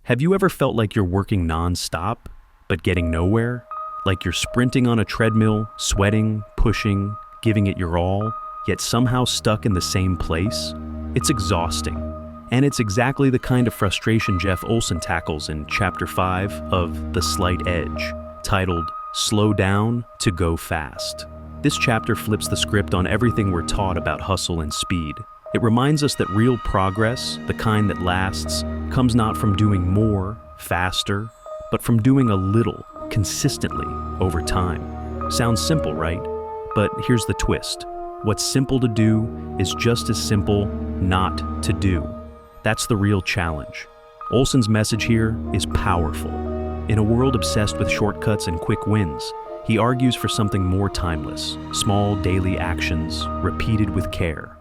Have you ever felt like you're working non-stop, but getting nowhere? Like you're sprinting on a treadmill, sweating, pushing, giving it your all, yet somehow stuck in the same place? It's exhausting. And it's exactly the kind of frustration Jeff Olson tackles in Chapter 5 of The Slight Edge, titled Slow Down to Go Fast. This chapter flips the script on everything we're taught about hustle and speed. It reminds us that real progress, the kind that lasts, comes not from doing more, faster, but from doing a little, consistently, over time. Sounds simple, right? But here's the twist. What's simple to do is just as simple not to do. That's the real challenge. Olson's message here is powerful. In a world obsessed with shortcuts and quick wins, he argues for something more timeless, small daily actions, repeated with care.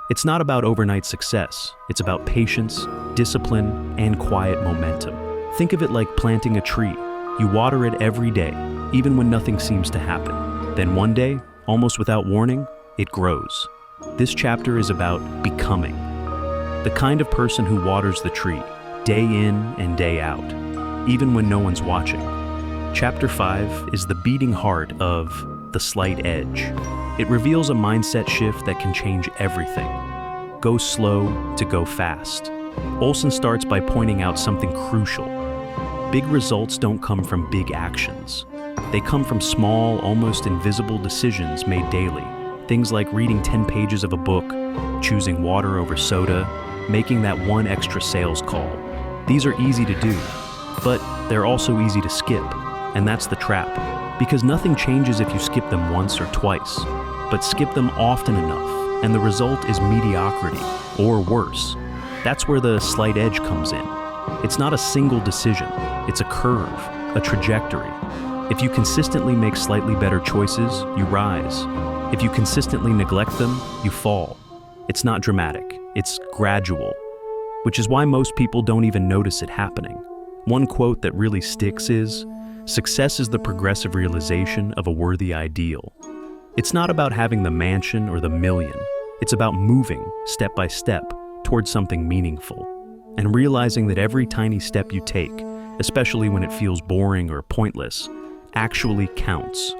It's not about overnight success. It's about patience, discipline, and quiet momentum. Think of it like planting a tree. You water it every day, even when nothing seems to happen. Then one day, almost without warning, it grows. This chapter is about becoming. The kind of person who waters the tree, day in and day out, even when no one's watching. Chapter 5 is the beating heart of The Slight Edge. It reveals a mindset shift that can change everything. Go slow to go fast. Olson starts by pointing out something crucial. Big results don't come from big actions. They come from small, almost invisible decisions made daily. Things like reading 10 pages of a book, choosing water over soda, making that one extra sales call. These are easy to do, but they're also easy to skip. And that's the trap. Because nothing changes if you skip them once or twice, but skip them often enough, and the result is mediocrity, or worse. That's where the slight edge comes in. It's not a single decision, it's a curve, a trajectory. If you consistently make slightly better choices, you rise. If you consistently neglect them, you fall. It's not dramatic, it's gradual, which is why most people don't even notice it happening. One quote that really sticks is, "Success is the progressive realization of a worthy ideal." It's not about having the mansion or the million. It's about moving, step by step, towards something meaningful. And realizing that every tiny step you take, especially when it feels boring or pointless, actually counts.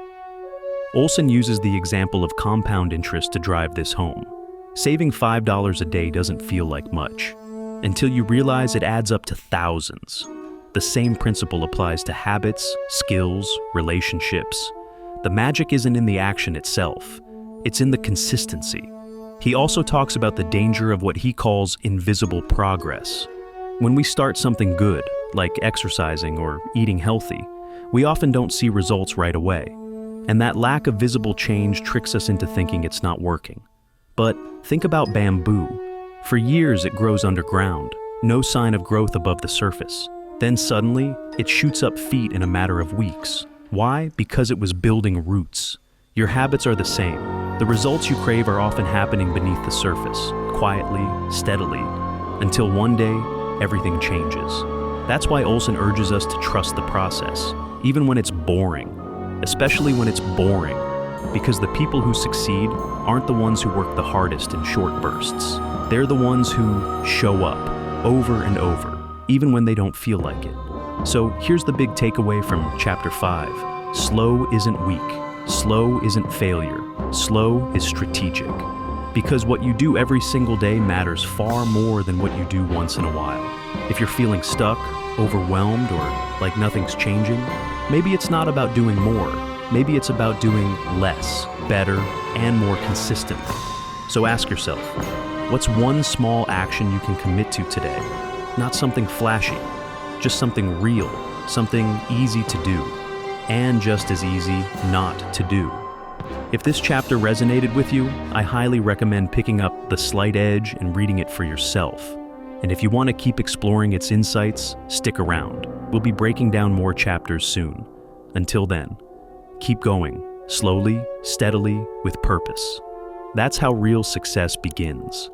Olson uses the example of compound interest to drive this home. Saving $5 a day doesn't feel like much, until you realize it adds up to thousands. The same principle applies to habits, skills, relationships. The magic isn't in the action itself, it's in the consistency. He also talks about the danger of what he calls invisible progress. When we start something good, like exercising or eating healthy, we often don't see results right away. And that lack of visible change tricks us into thinking it's not working. But think about bamboo. For years it grows underground, no sign of growth above the surface. Then suddenly, it shoots up feet in a matter of weeks. Why? Because it was building roots. Your habits are the same. The results you crave are often happening beneath the surface, quietly, steadily, until one day, everything changes. That's why Olson urges us to trust the process, even when it's boring. Especially when it's boring, because the people who succeed aren't the ones who work the hardest in short bursts. They're the ones who show up, over and over, even when they don't feel like it. So here's the big takeaway from Chapter 5. Slow isn't weak. Slow isn't failure. Slow is strategic. Because what you do every single day matters far more than what you do once in a while. If you're feeling stuck, overwhelmed, or like nothing's changing, maybe it's not about doing more. Maybe it's about doing less, better, and more consistently. So ask yourself, what's one small action you can commit to today? Not something flashy, just something real, something easy to do, and just as easy not to do. If this chapter resonated with you, I highly recommend picking up The Slight Edge and reading it for yourself. And if you want to keep exploring its insights, stick around. We'll be breaking down more chapters soon. Until then, keep going, slowly, steadily, with purpose. That's how real success begins.